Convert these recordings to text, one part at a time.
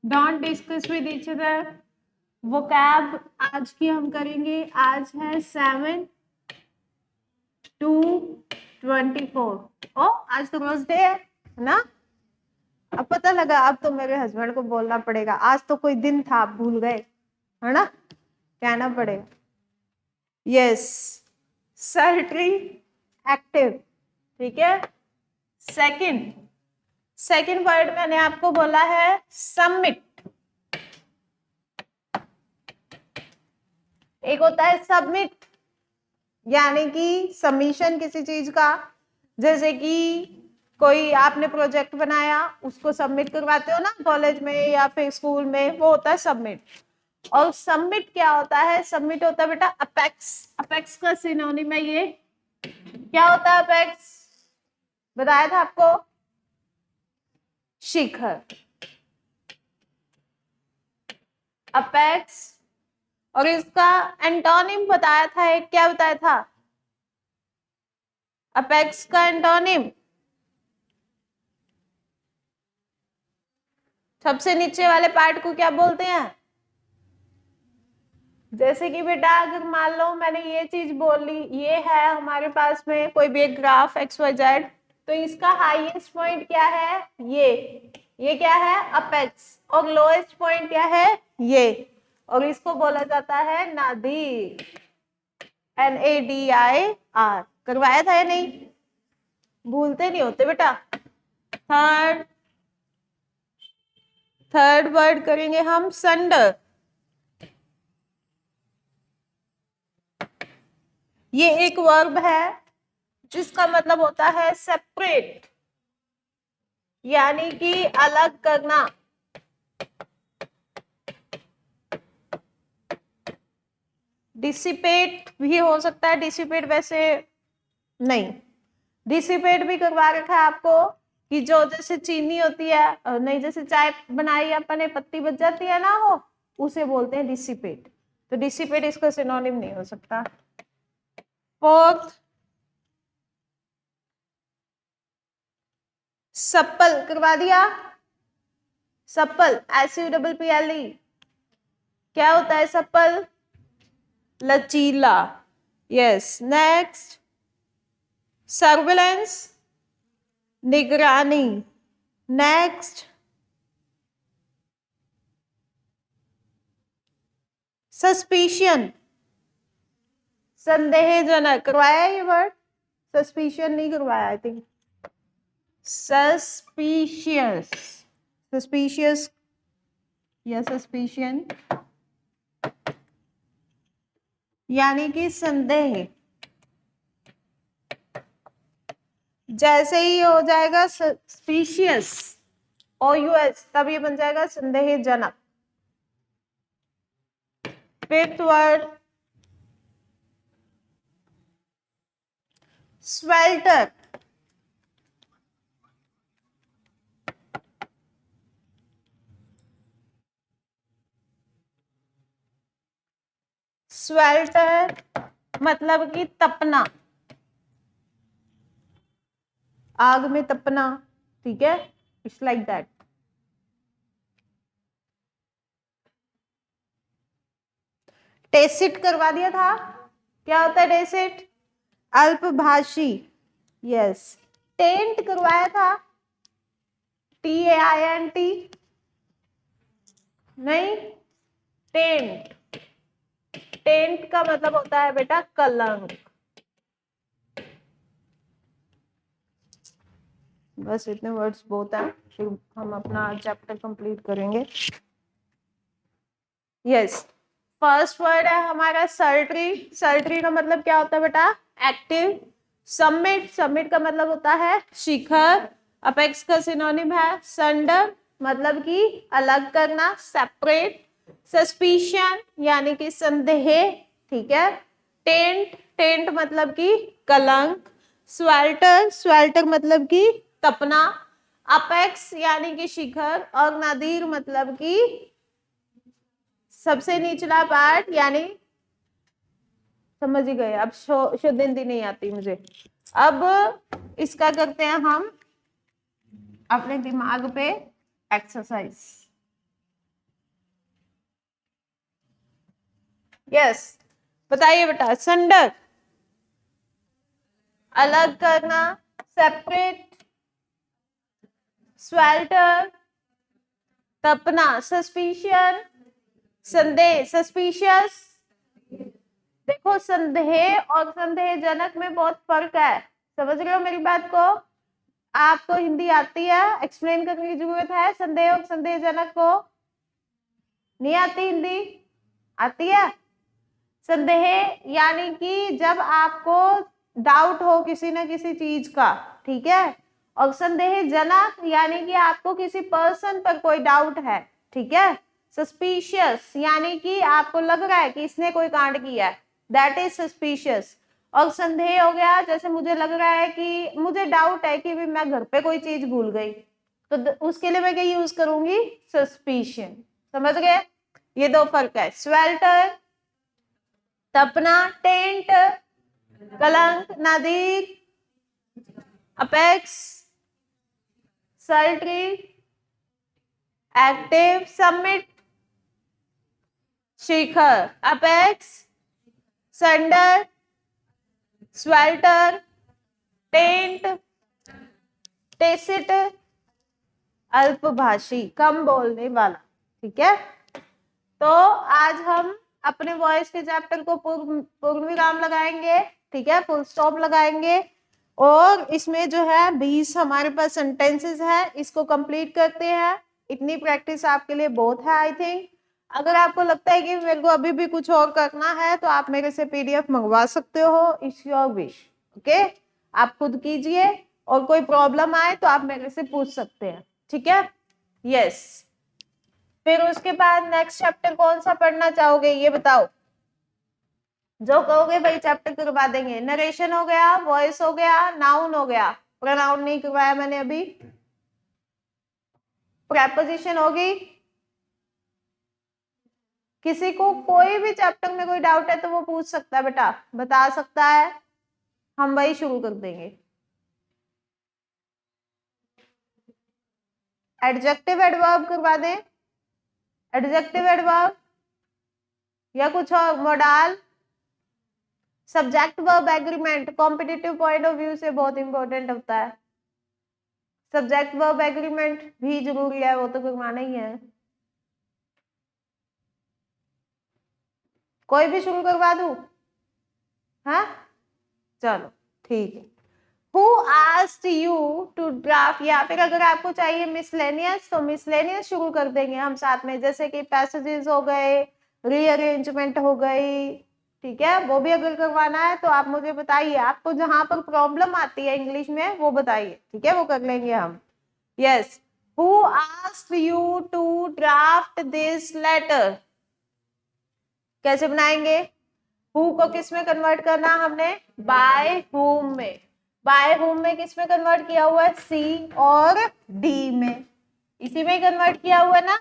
Don't discuss with each other. Vocab आज की हम करेंगे, आज है 7 to 24। ओ आज तो थर्सडे है ना। अब पता लगा, अब तो मेरे हस्बैंड को बोलना पड़ेगा, आज तो कोई दिन था आप भूल गए, है ना, कहना पड़ेगा। यस, सर्टरी एक्टिव, ठीक है। सेकंड वर्ड मैंने आपको बोला है सबमिट। एक होता है सबमिट, यानी कि सबमिशन किसी चीज का, जैसे कि कोई आपने प्रोजेक्ट बनाया, उसको सबमिट करवाते हो ना कॉलेज में या फिर स्कूल में, वो होता है सबमिट। और सबमिट क्या होता है? सबमिट होता है बेटा अपेक्स। अपेक्स का सिनोनिम है ये। क्या होता है अपेक्स? बताया था आपको, शिखर। अपेक्स। और इसका एंटोनिम बताया था, एक क्या बताया था अपेक्स का एंटोनिम? सबसे नीचे वाले पार्ट को क्या बोलते हैं? जैसे कि बेटा अगर मान लो मैंने ये चीज बोल ली, ये है हमारे पास में कोई भी एक ग्राफ एक्स वाई जेड, तो इसका हाईएस्ट पॉइंट क्या है? ये क्या है? अपेक्स। और लोएस्ट पॉइंट क्या है? ये। और इसको बोला जाता है नादीर, NADIR। करवाया था या नहीं? भूलते नहीं होते बेटा। थर्ड वर्ड करेंगे हम संडर। ये एक वर्ब है जिसका मतलब होता है सेपरेट, यानी कि अलग करना। डिसिपेट भी हो सकता है, डिसिपेट वैसे नहीं, डिसिपेट भी करवा रखा है आपको कि जो जैसे चीनी होती है, नहीं जैसे चाय बनाई अपने पत्ती बच जाती है ना, वो उसे बोलते हैं डिसिपेट। तो डिसिपेट इसका सिनोनिम नहीं हो सकता। फोर्थ, सप्पल करवा दिया। Supple SUPPLE। क्या होता है सप्पल? लचीला। यस। नेक्स्ट, सर्विलेंस, निगरानी। नेक्स्ट, सस्पिशियन, संदेहजनक। करवाया ये वर्ड? सस्पिशियन नहीं करवाया आई थिंक। सस्पिशियस, सस्पिशियस या सस्पिशियन, यानी कि संदेह। जैसे ही हो जाएगा सस्पिशियस OUS, तब ये बन जाएगा संदेहजनक। Fifth word, स्वेल्टर। स्वेल्टर मतलब कि तपना, आग में तपना, ठीक है, इट्स लाइक दैट। टेसिट करवा दिया था। क्या होता है टेसिट? अल्पभाषी। यस। टेंट करवाया था, TAINT नहीं, टेंट। टेंट का मतलब होता है बेटा कलंक। बस इतने वर्ड्स बहुत हैं, फिर हम अपना चैप्टर कंप्लीट करेंगे। यस। फर्स्ट वर्ड है हमारा सर्टरी। सर्टरी का मतलब क्या होता है बेटा? एक्टिव। सबमिट, सबमिट का मतलब होता है शिखर। अपेक्स का सिनोनिम है संडर, मतलब कि अलग करना, सेपरेट। सस्पिशन यानी कि संदेह, ठीक है। टेंट, टेंट मतलब कि कलंक। स्वेल्टर, स्वेल्टर मतलब कि तपना। अपेक्स यानी कि शिखर। और नादीर मतलब कि सबसे निचला पार्ट, यानी समझ ही गए। अब शुद्ध हिंदी नहीं आती मुझे। अब इसका करते हैं हम अपने दिमाग पे एक्सरसाइज। यस, बताइए बेटा। संडर, अलग करना, सेपरेट, स्वेल्टर, तपना, सस्पिशियन, संदेह, सस्पिशियस। देखो संदेह और संदेहजनक में बहुत फर्क है, समझ रहे हो मेरी बात को? आपको हिंदी आती है, एक्सप्लेन करने की जरूरत है संदेह और संदेहजनक को? नहीं आती हिंदी? आती है। संदेह यानी कि जब आपको डाउट हो किसी न किसी चीज का, ठीक है। और संदेहजनक यानी कि आपको किसी पर्सन पर कोई डाउट है, ठीक है। सस्पिशियस यानी कि आपको लग रहा है कि इसने कोई कांड किया है, दैट इज सस्पिशियस। और संदेह हो गया, जैसे मुझे लग रहा है कि मुझे डाउट है कि भी मैं घर पे कोई चीज भूल गई, तो उसके लिए मैं क्या यूज करूंगी? सस्पिशन। समझ गए? ये दो फर्क है। स्वेल्टर, तपना, टेंट, कलंक, नदीक, अपेक्स, सल्ट्री, एक्टिव, समिट, शिखर, अपेक्स, संडर, स्वेल्टर, टेंट, टेसिट, अल्पभाषी, कम बोलने वाला, ठीक है। तो आज हम अपने वॉइस के चैप्टर को पूर्ण विराम लगाएंगे, ठीक है, फुल स्टॉप लगाएंगे। और इसमें जो है 20 हमारे पास सेंटेंसेस है, इसको कंप्लीट करते हैं। इतनी प्रैक्टिस आपके लिए बहुत है आई थिंक। अगर आपको लगता है कि मेरे को अभी भी कुछ और करना है तो आप मेरे से पीडीएफ मंगवा सकते हो, इट्स योर विश, ओके। आप खुद कीजिए, और कोई प्रॉब्लम आए तो आप मेरे से पूछ सकते हैं, ठीक है। यस, फिर उसके बाद नेक्स्ट चैप्टर कौन सा पढ़ना चाहोगे ये बताओ? जो कहोगे वही चैप्टर करवा देंगे। नरेशन हो गया, वॉइस हो गया, नाउन हो गया, प्रोनाउन नहीं करवाया मैंने अभी, प्रेपोजिशन होगी। किसी को कोई भी चैप्टर में कोई डाउट है तो वो पूछ सकता है बेटा, बता सकता है, हम वही शुरू कर देंगे। एडजेक्टिव एडवर्ब करवा दें, एडजेक्टिव एडवर्ब या कुछ और model. Subject verb agreement competitive point of view से बहुत इंपॉर्टेंट होता है। सब्जेक्ट वर्ब एग्रीमेंट भी जरूरी है, वो तो करवाना ही है। कोई भी शुरू करवा दूं? हाँ चलो ठीक है। Who asked you to draft? या फिर अगर आपको चाहिए मिसलेनियस तो मिसलेनियस शुरू कर देंगे हम साथ में, जैसे कि पैसेजेस हो गए, रीअरेंजमेंट हो गई, ठीक है। वो भी अगर करवाना है तो आप मुझे बताइए, आपको जहां पर प्रॉब्लम आती है इंग्लिश में वो बताइए, ठीक है, वो कर लेंगे हम। Yes, Who asked you to draft this letter? कैसे बनाएंगे? हु को किस में कन्वर्ट करना हमने? बाय हुम में। बाय हुम में किस में कन्वर्ट किया हुआ है? सी और डी में, इसी में कन्वर्ट किया हुआ है ना,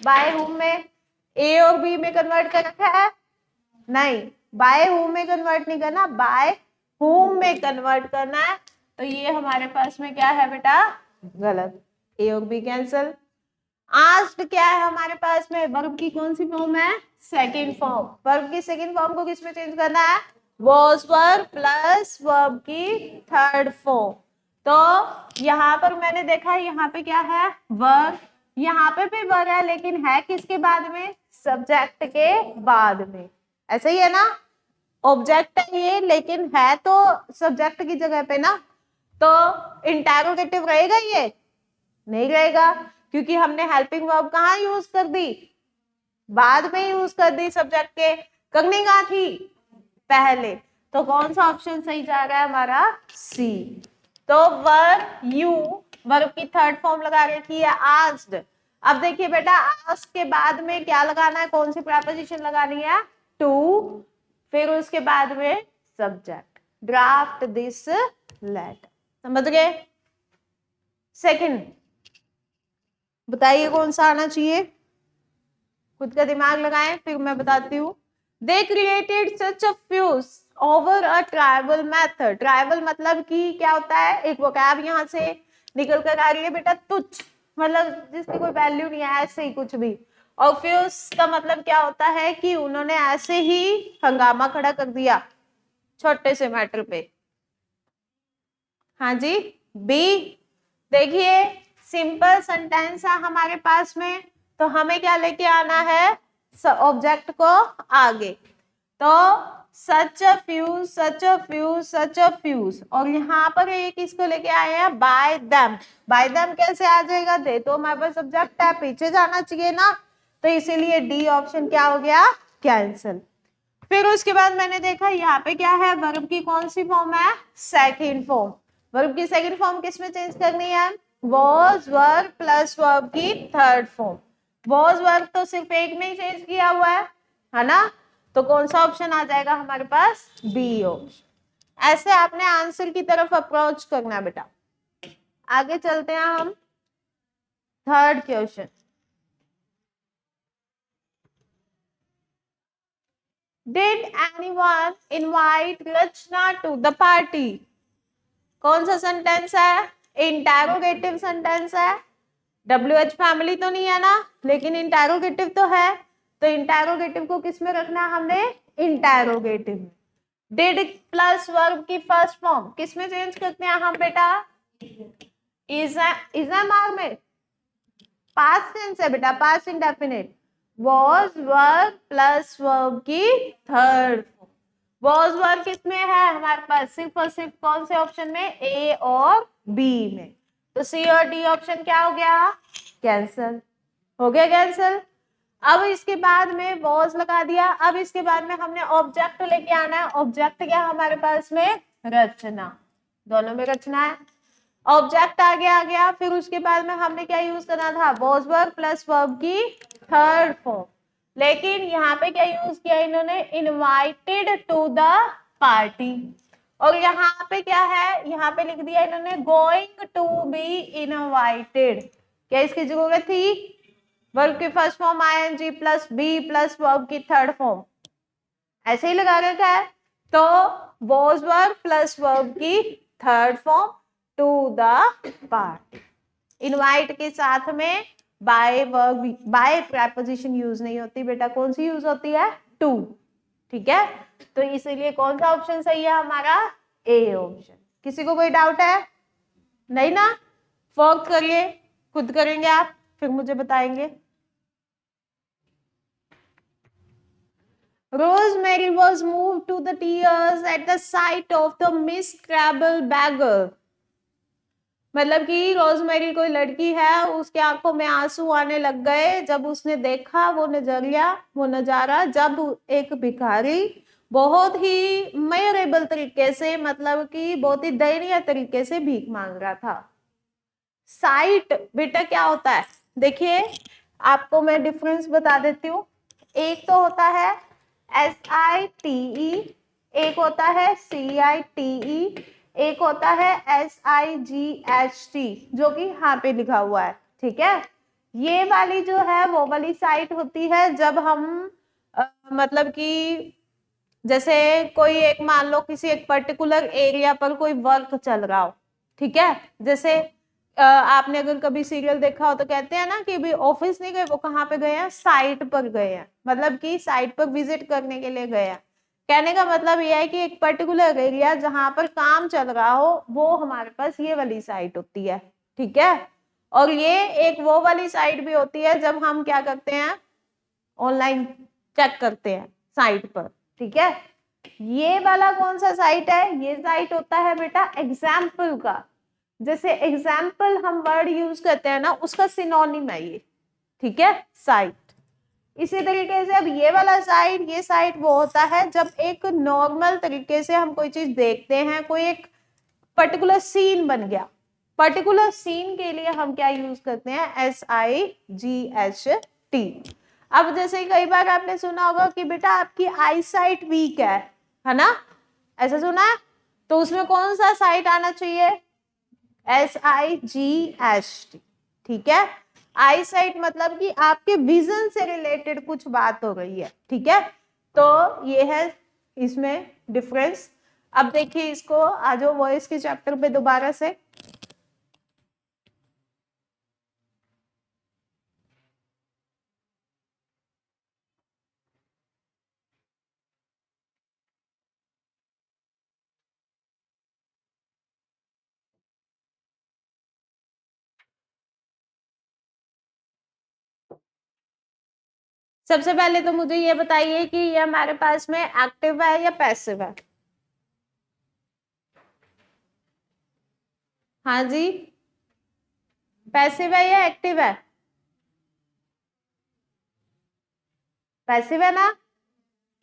बाय हुम में। ए और बी में कन्वर्ट कर रखा है? नहीं, बाय हुम में कन्वर्ट नहीं करना, बाय हुम में कन्वर्ट करना है। तो ये हमारे पास में क्या है बेटा? गलत, ए और बी कैंसल। आस्क्ड क्या है हमारे पास में? वर्ब की कौन सी फॉर्म है? Second form. वर्ब की सेकंड फॉर्म को किस में चेंज करना है? वॉज वर्ब प्लस वर्ब की थर्ड फॉर्म। तो यहाँ पर मैंने देखा है, यहाँ पे क्या है? वर्ब। यहाँ पे भी वर्ब है, लेकिन है किसके बाद में? सब्जेक्ट के बाद में। ऐसा ही है ना? ऑब्जेक्ट है ये, लेकिन है तो सब्जेक्ट की जगह पे ना, तो इंटेरोगेटिव रहेगा ये? नहीं रहेगा, क्योंकि हमने हेल्पिंग वर्ब कहाँ यूज कर दी? बाद में यूज कर दी सब्जेक्ट के। करनी कहाँ थी? पहले। तो कौन सा ऑप्शन सही जा रहा है हमारा? सी। तो वर्ब यू, वर्ब की थर्ड फॉर्म लगा रखी है आस्क्ड। अब देखिए बेटा, आस्क के बाद में क्या लगाना है? कौन सी प्रेपोजिशन लगानी है? टू, फिर उसके बाद में सब्जेक्ट। Draft this letter. समझ गए? सेकंड बताइए कौन सा आना चाहिए? खुद का दिमाग लगाएं, फिर मैं बताती हूँ। They created such a fuse over a tribal method. Tribal मतलब कि क्या होता है? एक वोकैब यहाँ से निकल कर आ रही है बेटा, तुच्छ, मतलब जिसकी कोई वैल्यू नहीं है, ऐसे ही कुछ भी। ऑब्फ्यूज का मतलब क्या होता है कि उन्होंने ऐसे ही हंगामा खड़ा कर दिया छोटे से मैटर पे। हाँ जी, बी। देखिए सिंपल सेंटेंस है हमारे पास में, तो हमें क्या लेके आना है, ऑब्जेक्ट को आगे। तो such a fuse, such a fuse, such a fuse, और यहाँ पर ये किसको लेके आए हैं, बाय देम। बाय देम कैसे आ जाएगा, दे तो हमारे पास सब्जेक्ट है, पीछे जाना चाहिए ना, तो इसीलिए डी ऑप्शन क्या हो गया, कैंसिल। फिर उसके बाद मैंने देखा यहाँ पे क्या है, वर्ब की कौन सी फॉर्म है, सेकंड फॉर्म। वर्ब की सेकंड फॉर्म किसमें चेंज करनी है, वॉज वर्ब प्लस वर्ब की थर्ड फॉर्म। वॉज वर्ब तो सिर्फ एक में ही चेंज किया हुआ है ना, तो कौन सा ऑप्शन आ जाएगा हमारे पास, बी ऑप्शन। ऐसे आपने आंसर की तरफ अप्रोच करना है बेटा। आगे चलते हैं हम third question. Did anyone invite Rachna to the party? कौन सा सेंटेंस है, इंटैरोगेटिव सेंटेंस है। WH फैमिली तो नहीं है ना, लेकिन इंटैरोगेटिव तो है, तो इंटैरोगेटिव को किस में रखना है हमने, इंटैरोगेटिव। डिड प्लस वर्ब की फर्स्ट फॉर्म किस में चेंज करते हैं हम बेटा, इज एम आर में। पास्ट टेंस है बेटा, past indefinite. Was verb plus verb की थर्ड फॉर्म। वॉज वर्ब किसमें है हमारे पास, सिर्फ और सिर्फ कौन से ऑप्शन में, ए और बी में। तो सी और डी ऑप्शन क्या हो गया, कैंसिल हो गया, कैंसिल। अब इसके बाद में वॉज लगा दिया, अब इसके बाद में हमने ऑब्जेक्ट लेके आना है। ऑब्जेक्ट क्या हमारे पास में, रचना, दोनों में रचना है। ऑब्जेक्ट आ गया, फिर उसके बाद में हमने क्या यूज करना था, वॉज वर्ब प्लस वर्ब की थर्ड फॉर्म। लेकिन यहाँ पे क्या यूज किया इन्होंने, इनवाइटेड टू द पार्टी। और यहाँ पे क्या है, यहाँ पे लिख दिया इन्होंने गोइंग टू बी इनवाइटेड। क्या इसकी जरूरत थी, वर्ब की first form ING plus be plus verb की थर्ड फॉर्म, ऐसे ही लगा रखा है। तो वॉज वर्ब प्लस वर्ब की third form to the party. Invite के साथ में by verb, by preposition use नहीं होती बेटा, कौन सी यूज होती है, टू। ठीक है, तो इसीलिए कौन सा ऑप्शन सही है हमारा, ए ऑप्शन। किसी को कोई डाउट है, नहीं ना, फोर्थ करिए, खुद करेंगे आप, फिर मुझे बताएंगे। Rosemary was moved to the tears at the sight of the Miss Scrabble beggar. मतलब कि रोजमेरी कोई लड़की है, उसके आंखों में आंसू आने लग गए जब उसने देखा वो नजरिया, वो नजारा, जब एक भिखारी बहुत ही मेरेबल तरीके से, मतलब कि बहुत ही दयनीय तरीके से भीख मांग रहा था। साइट बेटा क्या होता है, देखिए आपको मैं डिफरेंस बता देती हूँ। एक तो होता है SITE, एक होता है CITE, एक होता है SIGHT, जो कि यहाँ पे लिखा हुआ है। ठीक है, ये वाली जो है वो वाली साइट होती है जब हम मतलब कि जैसे कोई एक, मान लो किसी एक पर्टिकुलर एरिया पर कोई वर्क चल रहा हो। ठीक है, जैसे आपने अगर कभी सीरियल देखा हो तो कहते हैं ना कि अभी ऑफिस नहीं गए, वो कहाँ पे गए हैं, साइट पर गए हैं, मतलब कि साइट पर विजिट करने के लिए गए हैं। कहने का मतलब यह है कि एक पर्टिकुलर एरिया जहां पर काम चल रहा हो, वो हमारे पास ये वाली साइट होती है। ठीक है, और ये एक वो वाली साइट भी होती है जब हम क्या करते हैं, ऑनलाइन चेक करते हैं साइट पर। ठीक है, ये वाला कौन सा साइट है, ये साइट होता है बेटा एग्जाम्पल का। जैसे एग्जाम्पल हम वर्ड यूज करते हैं ना, उसका सिनोनिम है ये। ठीक है, साइट। इसी तरीके से अब ये वाला साइट, ये साइट वो होता है जब एक नॉर्मल तरीके से हम कोई चीज देखते हैं, कोई एक पर्टिकुलर सीन बन गया। पर्टिकुलर सीन के लिए हम क्या यूज करते हैं, SIGHT। अब जैसे कई बार आपने सुना होगा कि बेटा आपकी आई साइट वीक है ना, ऐसा सुना है, तो उसमें कौन सा साइट आना चाहिए, SIGHT। ठीक है, आई साइट मतलब कि आपके विजन से रिलेटेड कुछ बात हो रही है। ठीक है, तो ये है इसमें डिफरेंस। अब देखिए इसको, आ जाओ वॉइस के चैप्टर पे दोबारा से। सबसे पहले तो मुझे ये बताइए कि ये हमारे पास में एक्टिव है या पैसिव है? हाँ जी, पैसिव है या एक्टिव है? पैसिव है ना?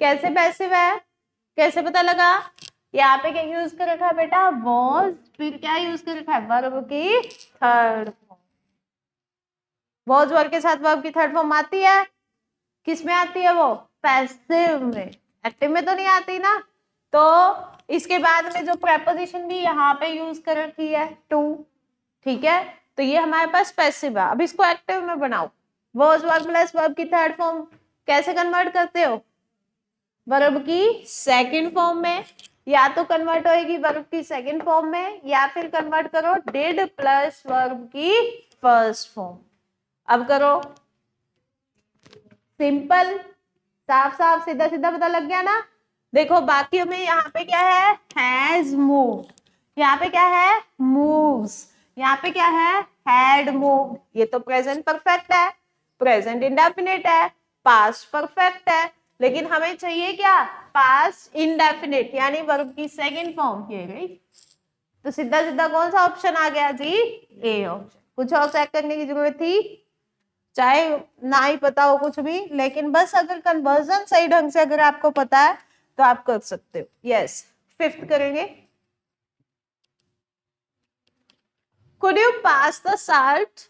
कैसे पैसिव है, कैसे पता लगा? यहाँ पे क्या यूज कर रखा है बेटा? वॉज, फिर क्या यूज कर रखा है? वर्ब की थर्ड फॉर्म। वॉज वर्ब के साथ वर्ब की थर्ड फॉर्म आती है, किस में आती है वो? पैसिव में। एक्टिव में तो नहीं आती ना। तो इसके बाद में जो प्रेपोजिशन भी यहाँ पे यूज कर रखी है टू, ठीक है, तो ये हमारे पास पैसिव है। अब इसको एक्टिव में बनाओ। वॉज वर्ब प्लस वर्ब की थर्ड फॉर्म कैसे कन्वर्ट करते हो? वर्ब की सेकंड फॉर्म में, या तो कन्वर्ट होएगी वर्ब की सेकंड फॉर्म में, या फिर कन्वर्ट करो डिड प्लस वर्ब की फर्स्ट फॉर्म। अब करो, सिंपल, साफ साफ सीधा सीधा पता लग गया ना। देखो बाकियों में यहाँ पे क्या है? हैज मूव्ड, यहाँ पे क्या है? मूव्स, यहाँ पे क्या है? Had moved. ये तो प्रेजेंट परफेक्ट है, प्रेजेंट इंडेफिनिट है, पास्ट परफेक्ट है, लेकिन हमें चाहिए क्या? पास्ट इंडेफिनिट, यानी वर्ब की सेकंड फॉर्म। ये गई, तो सीधा सीधा कौन सा ऑप्शन आ गया जी? A option. कुछ और चेक करने की जरूरत थी? चाहे ना ही पता हो कुछ भी, लेकिन बस अगर कन्वर्जन सही ढंग से अगर आपको पता है तो आप कर सकते हो। यस, फिफ्थ करेंगे। Could you pass the salt?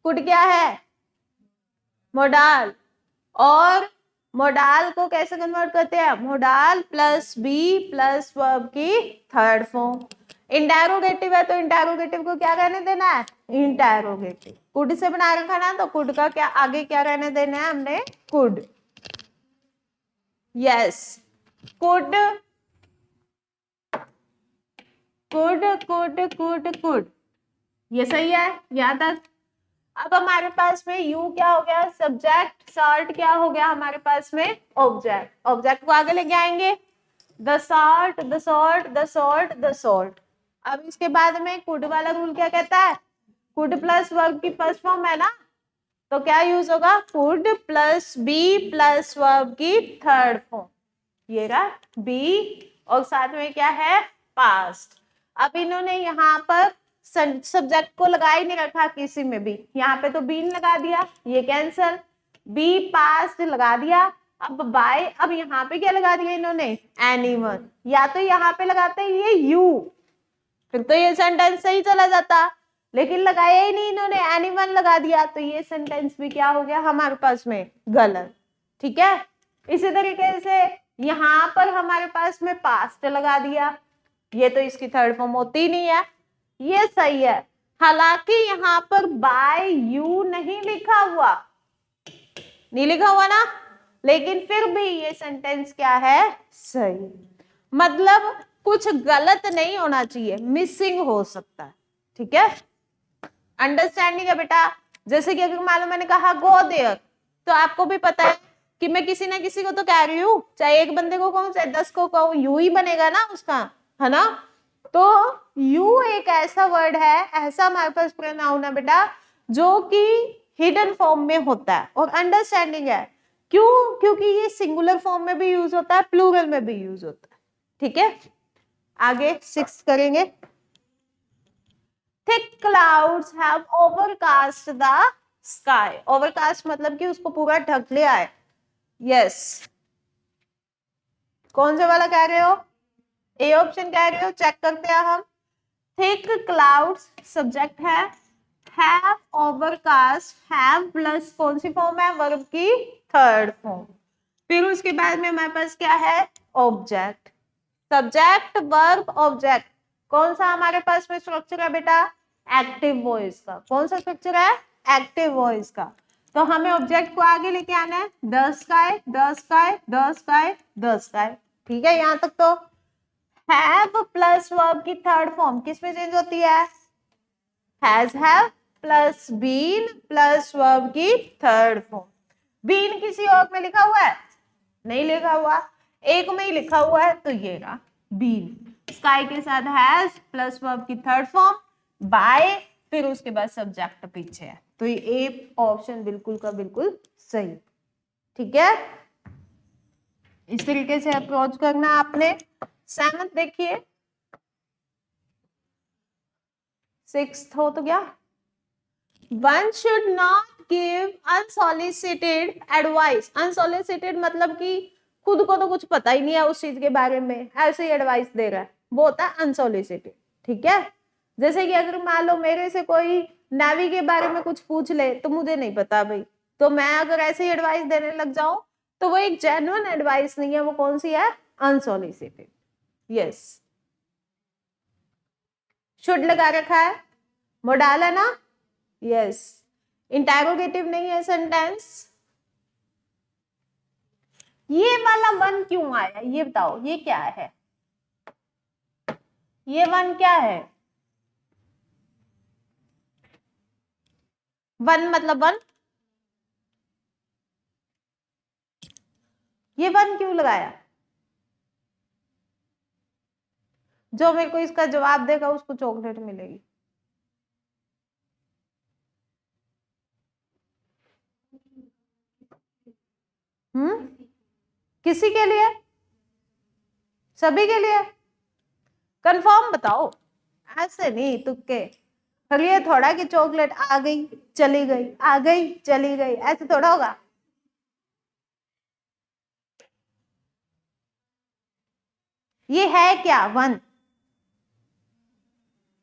Could क्या है? मोडाल, और मोडाल को कैसे कन्वर्ट करते हैं? Modal plus be plus verb की थर्ड फॉर्म। इंटेरोगेटिव है तो इंटेरोगेटिव को क्या रहने देना है? इंटेरोगेटिव। कुड से बना रखा ना, तो कुड का क्या आगे क्या रहने देना है हमने? Could. Yes, could could could could could, ये सही है यहां तक। अब हमारे पास में यू क्या हो गया? सब्जेक्ट। साल्ट क्या हो गया हमारे पास में? ऑब्जेक्ट। ऑब्जेक्ट को आगे लेके आएंगे, the salt the salt the salt the salt. अब इसके बाद में कुड वाला रूल क्या कहता है? कुड प्लस वर्ब की फर्स्ट फॉर्म है ना, तो क्या यूज होगा? Could plus be plus verb की थर्ड फॉर्म। ये रहा बी, और साथ में क्या है? पास्ट। अब इन्होंने यहाँ पर सब्जेक्ट को लगा ही नहीं रखा किसी में भी, यहाँ पे तो बीन लगा दिया, ये कैंसल। बी पास्ट लगा दिया। अब बाय, अब यहाँ पे क्या लगा दिया इन्होंने? एनीवन। या तो यहाँ पे लगाते हैं ये यू, फिर तो ये सेंटेंस सही चला जाता, लेकिन लगाया ही नहीं इन्होंने, एनीवन लगा दिया, तो ये सेंटेंस भी क्या हो गया हमारे पास में? गलत। ठीक है, इसी तरीके से यहाँ पर हमारे पास में पास्ट लगा दिया, ये तो इसकी थर्ड फॉर्म होती नहीं है, ये सही है। हालांकि यहाँ पर बाय यू नहीं लिखा हुआ, नहीं लिखा हुआ ना, लेकिन फिर भी ये सेंटेंस क्या है? सही। मतलब कुछ गलत नहीं होना चाहिए, मिसिंग हो सकता है। ठीक है, अंडरस्टैंडिंग है बेटा। जैसे कि अगर मालूम मैंने कहा गो देयर, तो आपको भी पता है कि मैं किसी ना किसी को तो कह रही हूँ, चाहे एक बंदे को कहूँ चाहे 10 को कहूँ, यू ही बनेगा ना उसका, है ना। तो यू एक ऐसा वर्ड है, ऐसा हमारे पास प्रोनाउन है बेटा, जो कि हिडन फॉर्म में होता है, और अंडरस्टैंडिंग है। क्यों? क्योंकि ये सिंगुलर फॉर्म में भी यूज होता है, प्लूरल में भी यूज होता है। ठीक है, आगे सिक्स करेंगे। thick clouds have overcast the sky। overcast मतलब कि उसको पूरा ढक लिया है। यस, कौन सा वाला कह रहे हो? ए ऑप्शन कह रहे हो? चेक करते हैं हम। thick clouds सब्जेक्ट है, have overcast, have प्लस कौन सी फॉर्म है? वर्ब की थर्ड फॉर्म। फिर उसके बाद में हमारे पास क्या है? ऑब्जेक्ट। सब्जेक्ट वर्ब ऑब्जेक्ट, कौन सा हमारे पास में स्ट्रक्चर है बेटा? एक्टिव वॉइस का। कौन सा स्ट्रक्चर है? एक्टिव वॉइस का। तो हमें ऑब्जेक्ट को आगे लेके आना है, the sky the sky the sky the sky. ठीक है, यहां तक तो। हैव प्लस वर्ब की थर्ड फॉर्म किस में चेंज होती है? Has have plus been plus verb की थर्ड फॉर्म। बीन किसी और में लिखा हुआ है? नहीं लिखा हुआ, एक में ही लिखा हुआ है, तो ये रहा बीन। स्काई के साथ हैज प्लस वर्ब की थर्ड फॉर्म, बाय, फिर उसके बाद सब्जेक्ट पीछे है, तो ये ए ऑप्शन बिल्कुल का बिल्कुल सही। ठीक है, इस तरीके से अप्रोच करना आपने। 7th देखिए, 6th हो तो गया। One should not give unsolicited advice. Unsolicited मतलब कि खुद को तो कुछ पता ही नहीं है उस चीज के बारे में, ऐसे ही एडवाइस दे रहा है, वो होता है अनसोलिसिटेड। ठीक है, जैसे कि अगर मान लो मेरे से कोई नेवी के बारे में कुछ पूछ ले तो मुझे नहीं पता भाई, तो मैं अगर ऐसे ही एडवाइस देने लग जाऊं तो वो एक जेन्युइन एडवाइस नहीं है, वो कौन सी है? अनसोलिसिटेड। यस, शुड लगा रखा है, मोडाल है ना? यस, इंटरोगेटिव नहीं है सेंटेंस। ये वाला वन क्यों आया ये बताओ, ये क्या है? ये वन क्या है? वन मतलब वन, ये वन क्यों लगाया? जो मेरे को इसका जवाब देगा उसको चॉकलेट मिलेगी। किसी के लिए? सभी के लिए? कंफर्म बताओ, ऐसे नहीं तुक्के। और ये थोड़ा कि चॉकलेट आ गई चली गई, आ गई चली गई, ऐसे थोड़ा होगा। ये है क्या? वन।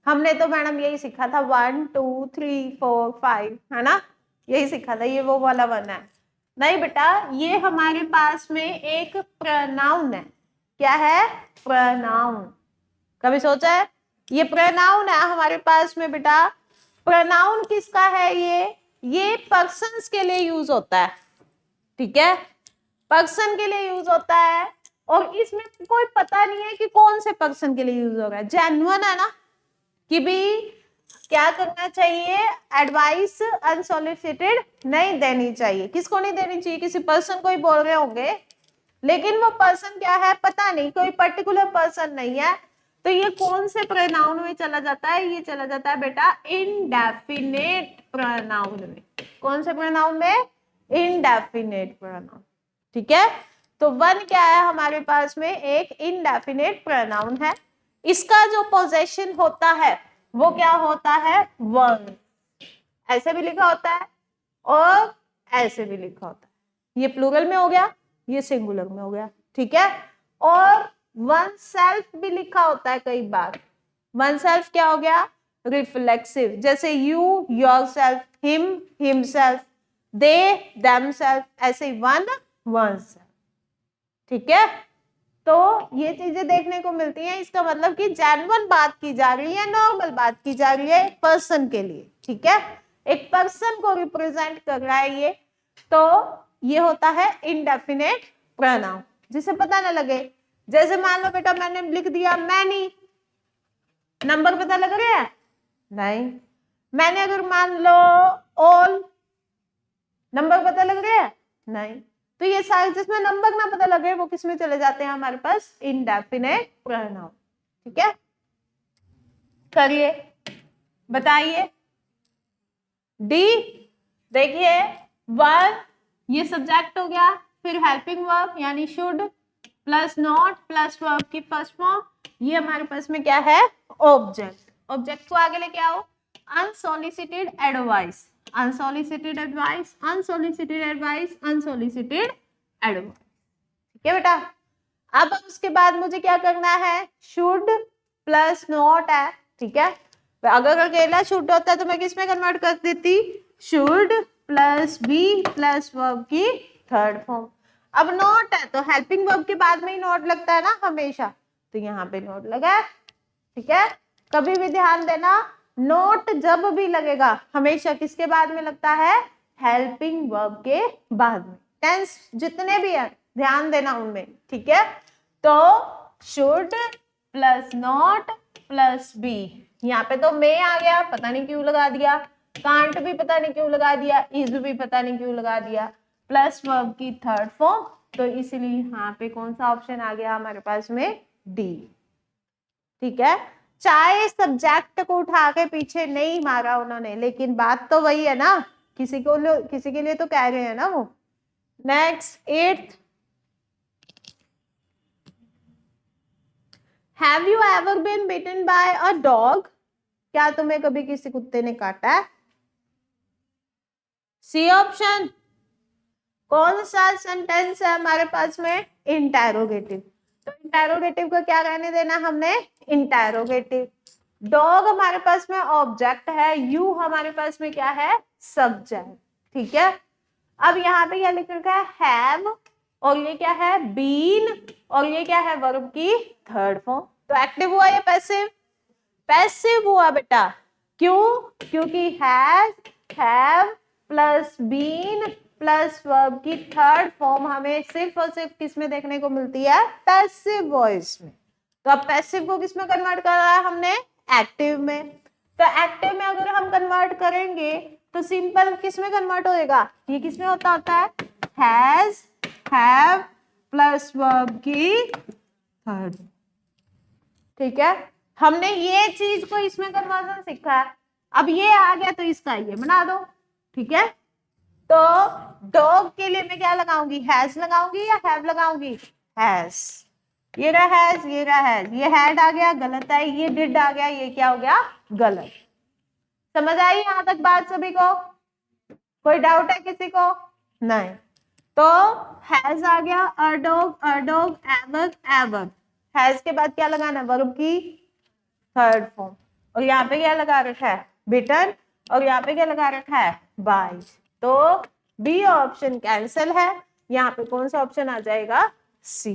हमने तो मैडम यही सीखा था, 1 2 3 4 5, है ना, यही सीखा था, ये वो वाला वन है। नहीं बेटा, ये हमारे पास में एक प्रोनाउन है। क्या है? प्रोनाउन। कभी सोचा है? ये प्रोनाउन है हमारे पास में बेटा। प्रोनाउन किसका है? ये पर्सन्स के लिए यूज होता है। ठीक है, पर्सन के लिए यूज होता है, और इसमें कोई पता नहीं है कि कौन से पर्सन के लिए यूज हो रहा है। जेन्युइन है ना कि भी क्या करना चाहिए? एडवाइस अनसोलिसिटेड नहीं देनी चाहिए। किसको नहीं देनी चाहिए? किसी पर्सन को ही बोल रहे होंगे, लेकिन वो पर्सन क्या है पता नहीं, कोई पर्टिकुलर पर्सन नहीं है। तो ये कौन से प्रोनाउन में चला जाता है? ये चला जाता है बेटा इनडेफिनेट प्रोनाउन में। कौन से प्रोनाउन में? Indefinite pronoun. ठीक है, तो वन क्या है हमारे पास में? एक इनडेफिनेट प्रोनाउन है। इसका जो पोजेशन होता है वो क्या होता है? वन। ऐसे भी लिखा होता है और ऐसे भी लिखा होता है। ये प्लूरल में हो गया, ये सिंगुलर में हो गया। ठीक है, और वन सेल्फ भी लिखा होता है कई बार। वन सेल्फ क्या हो गया? रिफ्लेक्सिव, जैसे you, yourself, him, himself, they, themselves, ऐसे ही वन, वन सेल्फ। ठीक है, तो ये चीजें देखने को मिलती हैं। इसका मतलब कि जेन्युइन बात की जा रही है, नॉर्मल बात की जा रही है एक पर्सन के लिए। ठीक है, एक पर्सन को रिप्रेजेंट कर रहा है ये, तो ये होता है इनडेफिनेट प्रोनाउन, जिसे पता ना लगे। जैसे मान लो बेटा मैंने लिख दिया मैनी, नंबर पता लग रहा है? नहीं। मैंने अगर मान लो ऑल, नंबर पता लग रहा है? नहीं। तो ये सारे जिसमें नंबर ना पता लगे वो किसमें चले जाते हैं हमारे पास? Indefinite pronoun. ठीक है, करिए, बताइए। डी देखिए, वन ये सब्जेक्ट हो गया, फिर हेल्पिंग वर्ब यानी should plus not plus verb की फर्स्ट फॉर्म, ये हमारे पास में क्या है? ऑब्जेक्ट। ऑब्जेक्ट को आगे लेके आओ, unsolicited advice, unsolicited advice, unsolicited advice, unsolicited advice. ठीक है बेटा, अब उसके बाद मुझे क्या करना है? शुड प्लस नॉट है। ठीक है, अगर अकेला शुड होता है तो मैं किस में कन्वर्ट कर देती? Should plus be plus verb की थर्ड फॉर्म। अब नॉट है तो हेल्पिंग वर्ब के बाद में ही नॉट लगता है ना हमेशा, तो यहाँ पे नॉट लगा है। ठीक है, कभी भी ध्यान देना, नोट जब भी लगेगा हमेशा किसके बाद में लगता है? हेल्पिंग वर्ब के बाद में। टेंस जितने भी है ध्यान देना उनमें। ठीक है, तो should plus not plus be, यहाँ पे तो मे आ गया, पता नहीं क्यों लगा दिया, कांट भी पता नहीं क्यों लगा दिया, इज भी पता नहीं क्यों लगा दिया, प्लस वर्ब की थर्ड फॉर्म, तो इसीलिए यहाँ पे कौन सा ऑप्शन आ गया हमारे पास में? डी। ठीक है, चाहे सब्जेक्ट को उठा के पीछे नहीं मारा उन्होंने, लेकिन बात तो वही है ना, किसी के लिए तो कह रहे हैं ना वो, next 8th, have you ever been bitten by a dog? क्या तुम्हें कभी किसी कुत्ते ने काटा है? C option. कौन सा सेंटेंस है हमारे पास में? इंटेरोगेटिव। तो इंटेरोगेटिव को क्या रहने देना हमने? इंटेरोगेटिव। डॉग हमारे पास में ऑब्जेक्ट है, यू हमारे पास में क्या है? सब्जेक्ट। ठीक है, अब यहाँ पे क्या लिख रखा है? हैव, और ये क्या है? बीन, और ये क्या है? वर्ब की थर्ड फॉर्म। तो एक्टिव हुआ या पैसिव? पैसिव हुआ बेटा। क्यों? क्योंकि has, have plus been plus verb की थर्ड फॉर्म हमें सिर्फ और सिर्फ किस में देखने को मिलती है? पैसिव वॉइस में। तो अब पैसिव को किस में कन्वर्ट करा है हमने? एक्टिव में। तो एक्टिव में अगर हम कन्वर्ट करेंगे तो सिंपल किस में कन्वर्ट होएगा? ये किस में होता है? हैज, हैव प्लस वर्ब की थर्ड। ठीक है, हमने ये चीज को इसमें कन्वर्जन सीखा है। अब ये आ गया तो इसका ये बना दो। ठीक है, तो डॉग के लिए मैं क्या लगाऊंगी? हैज लगाऊंगी या हैव लगाऊंगी? हैज। ये रहा हैज, ये रहा हैज, ये हैड आ गया गलत है, ये डिड आ गया, ये क्या हो गया? गलत। समझ आई यहां तक बात सभी को? कोई डाउट है किसी को? नहीं। तो हैज आ गया, a dog, ever, ever. Has के बाद क्या लगाना है? वर्ब की थर्ड फॉर्म। और यहाँ पे क्या लगा रखा है? बिटन। और यहाँ पे क्या लगा रखा है? बाय। तो बी ऑप्शन कैंसिल है। यहाँ पे कौन सा ऑप्शन आ जाएगा? सी।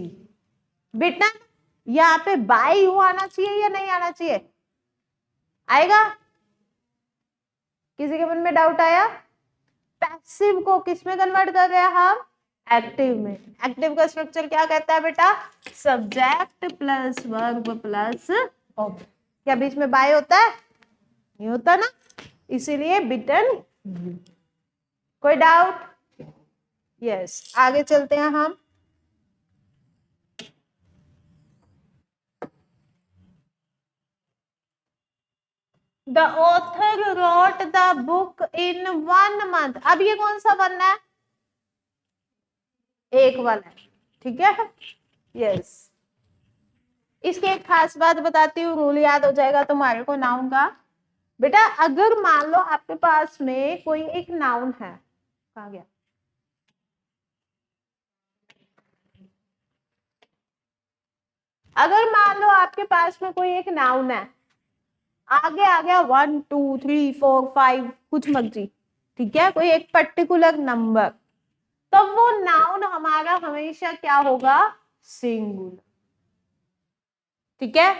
बिटन यहाँ पे बाय यू आना चाहिए या नहीं आना चाहिए? आएगा? किसी के मन में डाउट आया? पैसिव को किस में कन्वर्ट कर रहे हैं हम? एक्टिव में। एक्टिव का स्ट्रक्चर क्या कहता है बेटा? Subject plus verb plus object. क्या बीच में बाय होता है? नहीं होता ना, इसीलिए बिटन। कोई डाउट? यस, आगे चलते हैं हम। The author wrote the book in 1 month। अब ये कौन सा वन है? एक वन है। ठीक है, यस। इसकी एक खास बात बताती हूँ, रूल याद हो जाएगा तुम्हारे को नाउन का। बेटा अगर मान लो आपके पास में कोई एक नाउन है, कहाँ गया? अगर मान लो आपके पास में कोई एक नाउन है, आगे आ गया 1 2 3 4 5 कुछ मर्जी, ठीक है, कोई एक पर्टिकुलर नंबर, तो वो नाउन हमारा हमेशा क्या होगा? सिंगुलर। ठीक है,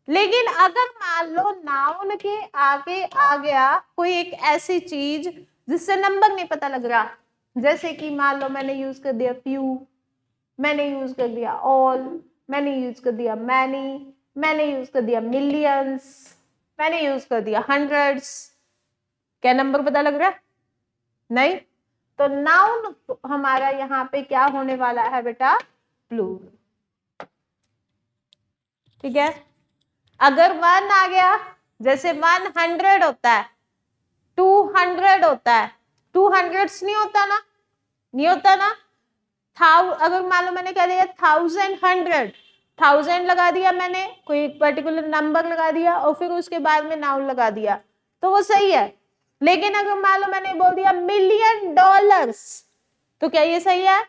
लेकिन अगर मान लो नाउन के आगे आ गया कोई एक ऐसी चीज जिससे नंबर नहीं पता लग रहा, जैसे कि मान लो मैंने यूज कर दिया फ्यू, मैंने यूज कर दिया ऑल, मैंने यूज कर दिया मैनी, मैंने यूज कर दिया मिलियंस, मैंने यूज कर दिया हंड्रेड्स, क्या नंबर पता लग रहा है? नहीं। तो नाउन हमारा यहाँ पे क्या होने वाला है बेटा? प्लूरल। ठीक है, अगर 1 आ गया, जैसे 100 होता है, 200 होता है, 200 नहीं होता ना, नहीं होता ना। अगर मान लो मैंने कह दिया 1100, 1000 लगा दिया मैंने, कोई पर्टिकुलर नंबर लगा दिया और फिर उसके बाद में नाउन लगा दिया, तो वो सही है। लेकिन अगर मान लो मैंने बोल दिया $1,000,000, तो क्या ये सही है?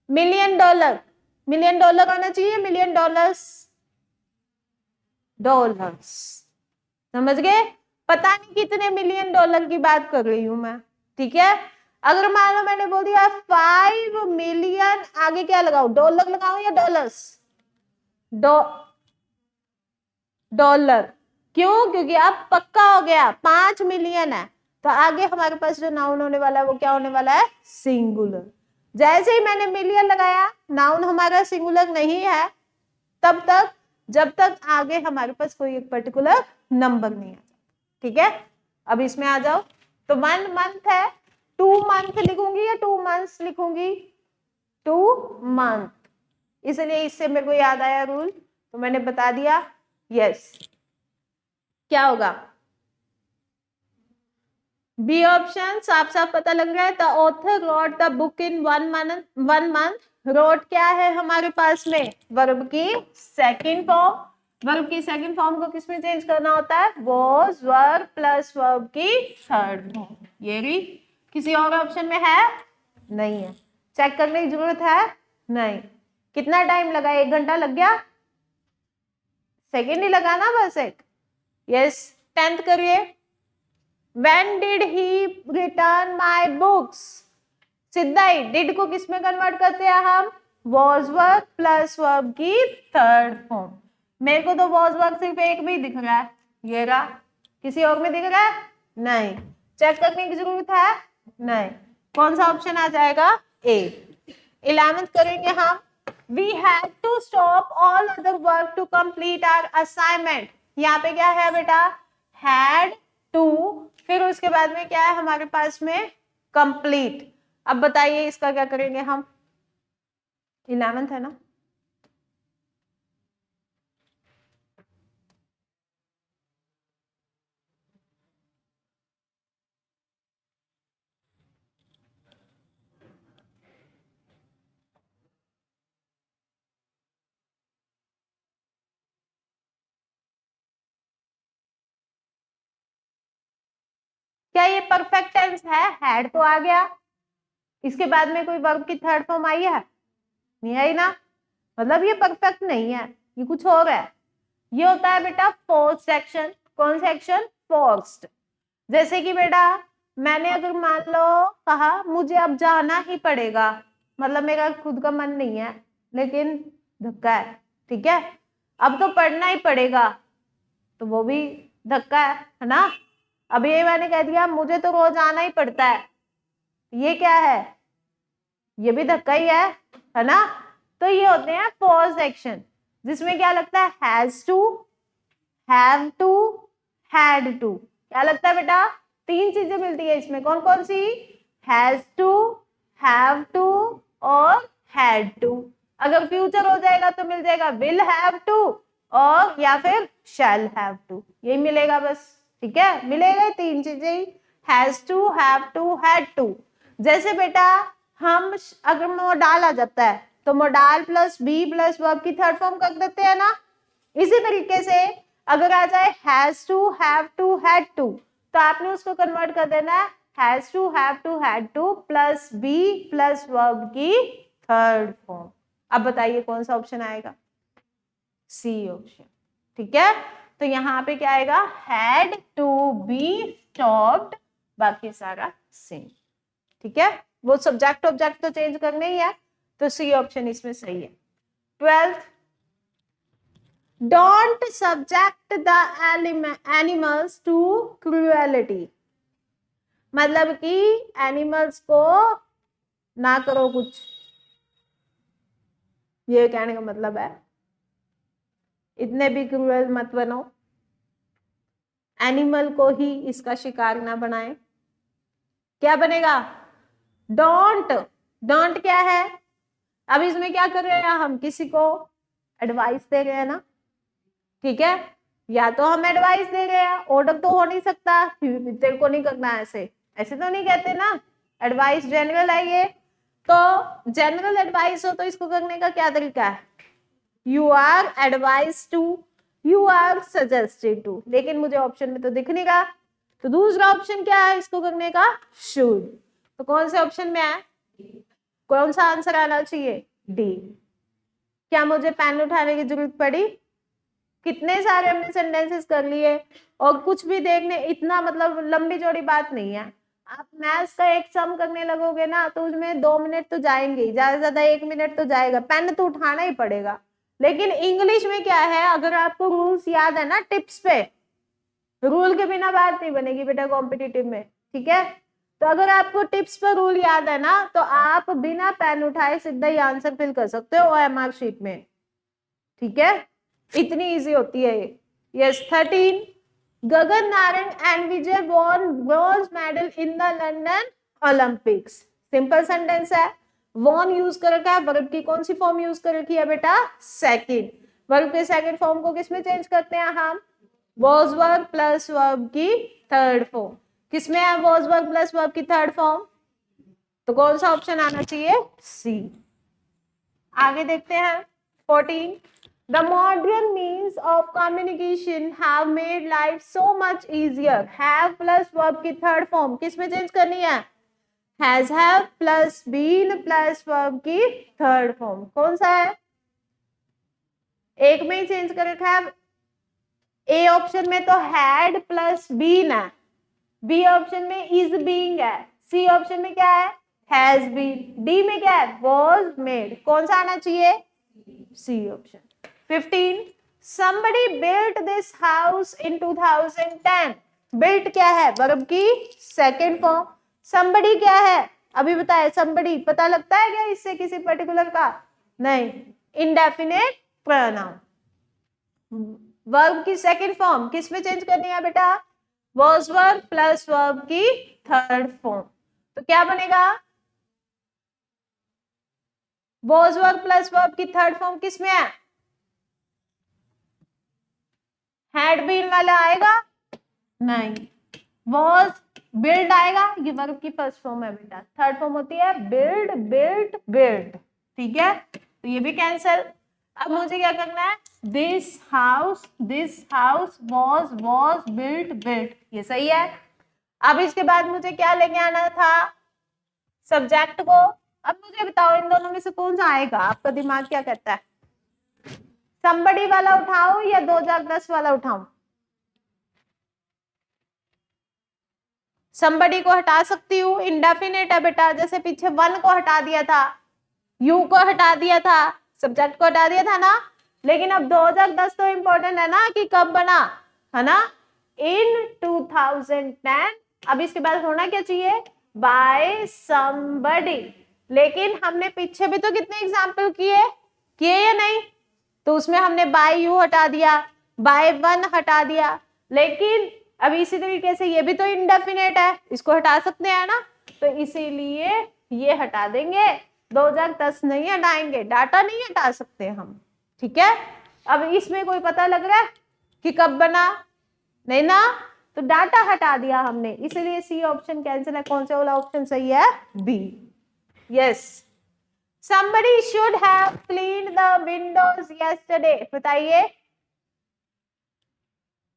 $1,000,000, $1,000,000 आना चाहिए, $1,000,000 डॉलर्स। समझ गए? पता नहीं कितने $1,000,000 की बात कर रही हूं मैं। ठीक है, अगर मान लो मैंने बोल दिया 5 मिलियन, आगे क्या लगाओ? डॉलर लगाओ या डॉलर्स? डॉलर। क्यों? क्योंकि अब पक्का हो गया 5 मिलियन है, तो आगे हमारे पास जो नाउन होने वाला है वो क्या होने वाला है? सिंगुलर। जैसे ही मैंने मिलियन लगाया, नाउन हमारा सिंगुलर नहीं है तब तक जब तक आगे हमारे पास कोई एक पर्टिकुलर नंबर नहीं आता। ठीक है, अब इसमें आ जाओ। तो 1 मंथ है, 2 मंथ लिखूंगी या 2 मंथ्स लिखूंगी? 2 मंथ, इसलिए इससे मेरे को याद आया रूल, तो मैंने बता दिया। यस, क्या होगा? बी ऑप्शन साफ साफ पता लग रहा है। The author wrote the book in 1 month। Wrote क्या है हमारे पास में, वर्ब की सेकंड फॉर्म। वर्ब की सेकंड फॉर्म को किसमें चेंज करना होता है, वॉज वर्ब प्लस वर्ब की थर्ड फॉर्म। ये भी किसी और ऑप्शन में है नहीं है, चेक करने की जरूरत है नहीं। कितना टाइम लगा, 1 घंटा लग गया, सेकेंड ही लगा ना बस एक। यस 10th करिए। When did he return my books? सीधा ही डिड को किस में कन्वर्ट करते हैं हम, वॉज वर्ब प्लस वर्ब की थर्ड फॉर्म। मेरे को तो वॉज वर्ब सिर्फ एक में ही दिख रहा है, ये रहा, किसी और में दिख रहा है नहीं, चेक करने की जरूरत है नहीं। कौन सा ऑप्शन आ जाएगा, ए। 11th करेंगे हम। We had to stop all other work to complete our assignment। यहाँ पे क्या है बेटा, had to, फिर उसके बाद में क्या है हमारे पास में, complete। अब बताइए इसका क्या करेंगे हम, 11th है ना। क्या ये परफेक्ट टेंस है, हैड तो आ गया, इसके बाद में कोई वर्ब की थर्ड फॉर्म आई है, नहीं आई ना, मतलब ये परफेक्ट नहीं है, ये कुछ और है। ये होता है बेटा फोर्स्ड एक्शन। कौन सा एक्शन, फोर्स्ड। जैसे कि बेटा मैंने अगर मान लो कहा मुझे अब जाना ही पड़ेगा, मतलब मेरा खुद का मन नहीं है लेकिन धक्का है, ठीक है, अब तो पढ़ना ही पड़ेगा, तो वो भी धक्का है ना। अब ये मैंने कह दिया मुझे तो रोज आना ही पड़ता है, ये क्या है, ये भी धक्का ही है ना। तो ये होते हैं फोर्स्ड एक्शन, जिसमें क्या लगता है, has to, have to, had to. क्या लगता है बेटा, 3 चीजें मिलती है इसमें, कौन कौन सी, हैज टू, हैव टू और हैड टू। अगर फ्यूचर हो जाएगा तो मिल जाएगा विल हैव टू और या फिर शैल हैव टू, यही मिलेगा बस, ठीक है, मिलेगा 3 चीजें, has to, have to, had to. जैसे बेटा हम अगर मोडाल आ जाता है तो modal plus be plus verb की थर्ड फॉर्म कर देते हैं ना। इसी तरीके से अगर आ जाए has to, have to, had to, तो आपने उसको कन्वर्ट कर देना है has to, have to, had to plus be plus verb की थर्ड फॉर्म। अब बताइए कौन सा ऑप्शन आएगा, सी ऑप्शन, ठीक है। तो यहाँ पे क्या आएगा, हैड टू बी स्टॉप्ड, बाकी सारा सेम, ठीक है। वो सब्जेक्ट ऑब्जेक्ट तो चेंज करने ही है, तो सी ऑप्शन इसमें सही है। 12th, don't subject the animals to cruelty, मतलब कि एनिमल्स को ना करो कुछ, ये कहने का मतलब है इतने भी क्रूएल मत बनो, एनिमल को ही इसका शिकार ना बनाए। क्या बनेगा, डोंट। डोंट क्या है, अब इसमें क्या कर रहे हैं हम, किसी को एडवाइस दे रहे हैं ना, ठीक है, या तो हम एडवाइस दे रहे हैं, ऑर्डर तो हो नहीं सकता तेरे को नहीं करना, ऐसे ऐसे तो नहीं कहते ना, एडवाइस जनरल है ये, तो जनरल एडवाइस हो तो इसको करने का क्या तरीका है, you are advise to, you are suggested to, लेकिन मुझे ऑप्शन में तो दिख नहीं रहा, तो दूसरा ऑप्शन क्या है इसको करने का, शुड। तो कौन से ऑप्शन में है, कौन सा आंसर आना चाहिए, डी। क्या मुझे पेन उठाने की जरूरत पड़ी, कितने सारे हमने सेंटेंसेस कर लिए, और कुछ भी देखने, इतना मतलब लंबी चौड़ी बात नहीं है। आप मैथ्स का एक सम करने लगोगे ना तो उसमें 2 मिनट तो जाएंगे, ज्यादा से ज्यादा 1 मिनट तो जाएगा, पेन तो उठाना ही पड़ेगा। लेकिन इंग्लिश में क्या है, अगर आपको रूल्स याद है ना, टिप्स पे, रूल के बिना बात नहीं बनेगी बेटा कॉम्पिटिटिव में, ठीक है। तो अगर आपको टिप्स पर रूल याद है ना, तो आप बिना पेन उठाए सीधा ही आंसर फिल कर सकते हो OMR शीट में, ठीक है, इतनी इजी होती है ये। Yes 13, Gagan Narang and Vijay won bronze medal in the London Olympics. Simple sentence है, वॉन यूज कर रखा है, वर्ब की कौन सी फॉर्म यूज कर रखी है बेटा, सेकंड। वर्ब के सेकंड फॉर्म को किसमें चेंज करते हैं हम, वॉज वर्ब प्लस वर्ब की थर्ड फॉर्म। किसमें है वॉज वर्ब प्लस वर्ब की थर्ड फॉर्म? तो कौन सा ऑप्शन आना चाहिए? सी। आगे देखते हैं 14। The modern means of communication have made life so much easier. Have plus verb की थर्ड फॉर्म किसमें चेंज करनी है? Has, have plus been plus verb की थर्ड फॉर्म कौन सा है? एक में ही चेंज कर रखा है। ए ऑप्शन में तो had प्लस बीन है, बी ऑप्शन में is being है, सी ऑप्शन में क्या है? Has been, डी में क्या है? Was made। कौन सा आना चाहिए? C option. 15 somebody built this house in 2010। built क्या है? वर्ब की सेकेंड फॉर्म। somebody क्या है? अभी बताया somebody, पता लगता है क्या इससे किसी पर्टिकुलर का? नहीं, इंडेफिनेट प्रोनाउन। वर्ब की सेकेंड फॉर्म किस में चेंज करनी है बेटा? वॉज वर्ब प्लस वर्ब की थर्ड फॉर्म। तो क्या बनेगा? वॉज वर्ब प्लस वर्ब की थर्ड फॉर्म किस में है? हैड बीन वाला आएगा? नहीं, वॉज बिल्ड आएगा, ये वर्ब की फर्स्ट फॉर्म है बेटा। थर्ड फॉर्म होती है बिल्ड, बिल्ट, बिल्ड। ठीक है, तो ये भी कैंसल। अब मुझे क्या करना है? This house was built, built, ये सही है। अब इसके बाद मुझे क्या लेके आना था? सब्जेक्ट को। अब मुझे बताओ इन दोनों में से कौन सा आएगा? आपका दिमाग क्या कहता है? somebody वाला उठाओ या 2010 वाला उठाऊं? somebody को हटा सकती हूँ, इंडेफिनेट है बेटा। जैसे पीछे वन को हटा दिया था, यू को हटा दिया था, सब्जेक्ट को हटा दिया था ना। लेकिन अब 2010 तो इंपॉर्टेंट है ना कि कब बना, है ना? इन 2010। अब इसके बाद होना क्या चाहिए? By somebody। लेकिन हमने पीछे भी तो कितने एग्जाम्पल किए या नहीं? तो उसमें हमने बाय यू हटा दिया, बाय वन हटा दिया। लेकिन अब इसी तरीके से ये भी तो इंडेफिनेट है, इसको हटा सकते हैं ना। तो इसीलिए ये हटा देंगे, 2010 नहीं हटाएंगे, डाटा नहीं हटा सकते हम। ठीक है, अब इसमें कोई पता लग रहा है कि कब बना? नहीं ना, तो डाटा हटा दिया हमने, इसलिए सी ऑप्शन कैंसिल है। कौन सा वाला ऑप्शन सही है? B. Yes. somebody should have cleaned the windows yesterday। बताइए,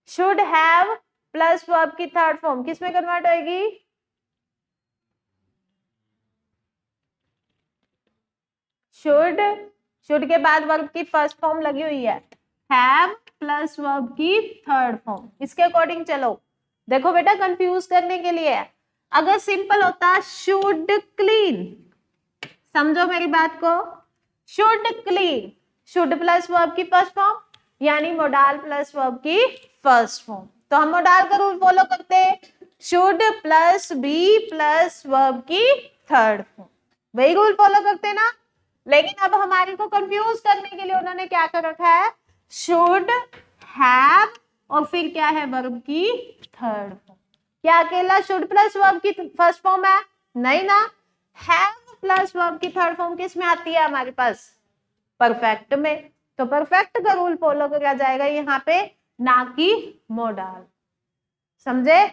should have प्लस वर्ब की थर्ड फॉर्म किस में कन्वर्ट होगी? शुड के बाद वर्ब की फर्स्ट फॉर्म लगी हुई है, हैव प्लस वर्ब की थर्ड फॉर्म। इसके अकॉर्डिंग चलो। देखो बेटा, कंफ्यूज करने के लिए है। अगर सिंपल होता शुड क्लीन, समझो मेरी बात को, should clean, should plus verb की फर्स्ट फॉर्म, यानी मोडाल प्लस वर्ब की फर्स्ट फॉर्म। तो हम मोडाल का रूल फॉलो करते हैं, should plus be plus verb की थर्ड फॉर्म, वही रूल फॉलो करते ना। लेकिन अब हमारे को कंफ्यूज करने के लिए उन्होंने क्या कर रखा है? शुड, हैव और फिर क्या है? वर्ब की थर्ड फॉर्म। क्या अकेला शुड प्लस वर्ब की फर्स्ट फॉर्म है? नहीं ना, हैव प्लस वर्ब की थर्ड फॉर्म किस में आती है हमारे पास? परफेक्ट में। तो परफेक्ट का रूल फॉलो किया जाएगा यहाँ पे, ना कि मोडाल। समझे?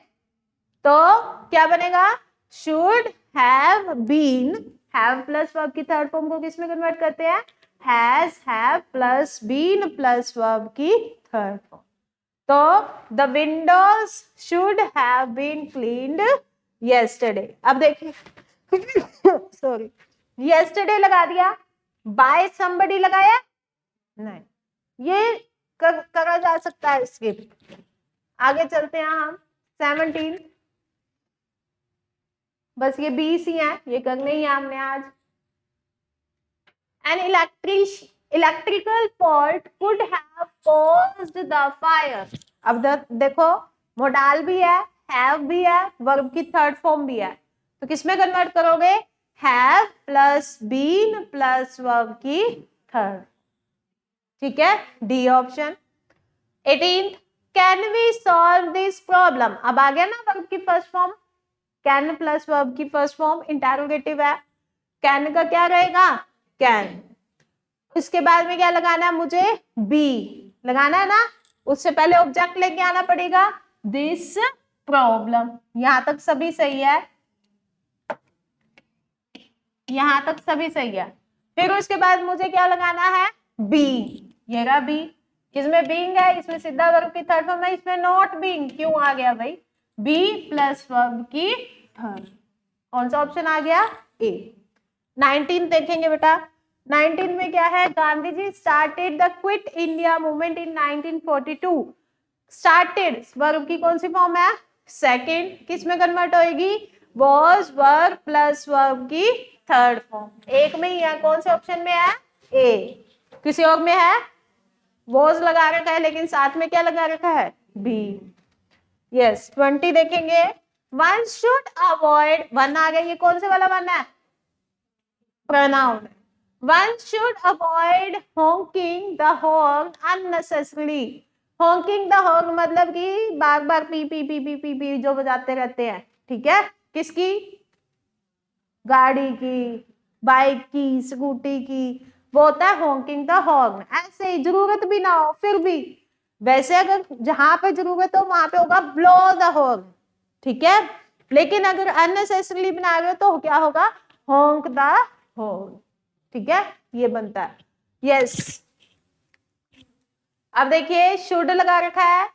तो क्या बनेगा? Should have been, have plus verb की थर्ड फॉर्म को किस में कन्वर्ट करते हैं? Has, have plus been plus verb की थर्ड फॉर्म। तो the windows should have been cleaned yesterday। अब देखिए सॉरी, yesterday लगा दिया, बाय somebody लगाया नहीं, ये करा जा सकता है स्किप। आगे चलते हैं हम 17। बस ये 20 ही है, ये करने ही हमने आज। An electrical fault could have caused the fire। अब देखो, मोडाल भी है, हैव भी है, वर्ब की थर्ड फॉर्म भी है, तो किसमें कन्वर्ट करोगे? Have plus been plus verb की थर्ड। ठीक है, D option. 18 can we solve this problem. अब आ गया ना वर्ब की first form, can plus verb की फर्स्ट फॉर्म, इंटेरोगेटिव है, कैन का क्या रहेगा? कैन। इसके बाद में क्या लगाना है मुझे? बी लगाना है ना। उससे पहले ऑब्जेक्ट लेके आना पड़ेगा, दिस प्रॉब्लम। यहां तक सभी सही है, यहां तक सभी सही है। फिर उसके बाद मुझे क्या लगाना है, बी। ये रहा बी, इसमें बीइंग है, इसमें सीधा वर्ब की थर्ड फॉर्म है, इसमें नॉट बीइंग क्यों आ गया भाई, बी प्लस वर्ब की थर्ड। कौन सा ऑप्शन आ गया, ए। 19 देखेंगे बेटा, 19 में क्या है, Gandhi ji started the Quit India Movement in 1942। Started verb की कौन सी फॉर्म है, सेकंड, किस में कन्वर्ट होएगी, वॉज वर्ब प्लस वर्ब की थर्ड फॉर्म। एक में ही है, कौन से ऑप्शन में है, ए। किसी और में है, वॉज लगा रखा है लेकिन साथ में क्या लगा रखा है, बी। यस 20 देखेंगे, वन शुड अवॉइड, वन आ गया, ये कौन से वाला वन है, pronoun. One should avoid honking the horn unnecessarily. Honking the horn मतलब कि बार बार पी पी पी पी पी पी जो बजाते रहते हैं, ठीक है, किसकी, गाड़ी की, बाइक की, स्कूटी की, वो होता है honking the horn। ऐसे ही जरूरत भी ना हो फिर भी, वैसे अगर जहां पे जरूरत हो वहां पे होगा blow the horn, ठीक है, लेकिन अगर अननेसेसरीली बना रहे हो तो क्या होगा, honk the horn, ठीक है, ये बनता है। यस अब देखिए शुड लगा रखा है,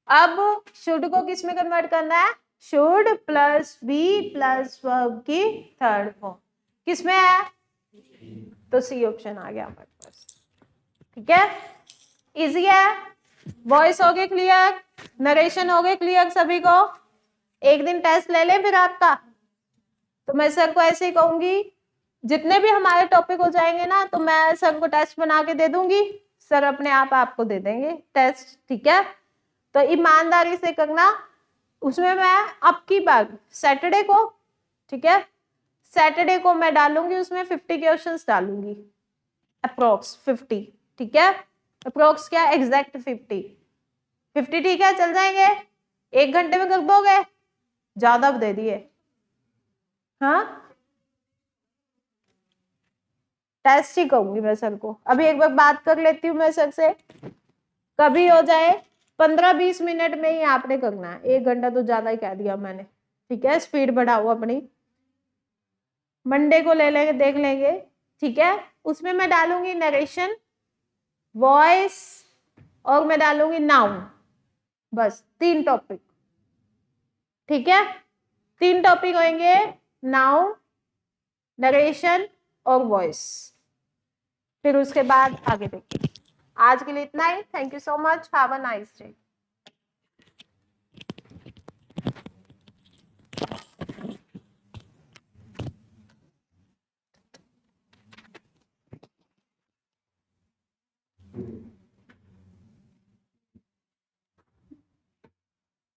अब शुड को किस में कन्वर्ट करना है, should plus be plus verb की थर्ड फॉर्म, किस में है, तो सी ऑप्शन आ गया हमारे पास, ठीक है, इजी है। वॉइस हो गए क्लियर, नरेशन हो गए क्लियर सभी को। एक दिन टेस्ट ले लें फिर आपका, तो मैं सर को ऐसे ही कहूंगी, जितने भी हमारे टॉपिक हो जाएंगे ना तो मैं सर को टेस्ट बना के दे दूंगी, सर अपने आप आपको दे देंगे टेस्ट, ठीक है, तो ईमानदारी से करना। उसमें मैं अब की बार सैटरडे को, ठीक है, सैटरडे को मैं डालूंगी, उसमें 50 क्वेश्चंस डालूंगी, अप्रोक्स 50, ठीक है, अप्रोक्स क्या, एग्जैक्ट 50, ठीक है, चल जाएंगे, 1 घंटे में कर दोगे, ज्यादा दे दिए, हाँ टेस्ट ही कहूंगी मैं सर को। अभी एक बार बात कर लेती हूँ मैं सर से, कभी हो जाए 15-20 मिनट में ही आपने करना है, 1 घंटा तो ज्यादा ही कह दिया मैंने, ठीक है, स्पीड बढ़ाओ अपनी। मंडे को ले लेंगे, देख लेंगे, ठीक है, उसमें मैं डालूंगी नरेशन, वॉइस, और मैं डालूंगी नाउन, बस 3 टॉपिक, ठीक है, 3 टॉपिक होंगे, नाउन, नरेशन और वॉइस, फिर उसके बाद आगे देखिए। आज के लिए इतना ही, thank you so much, have a nice day.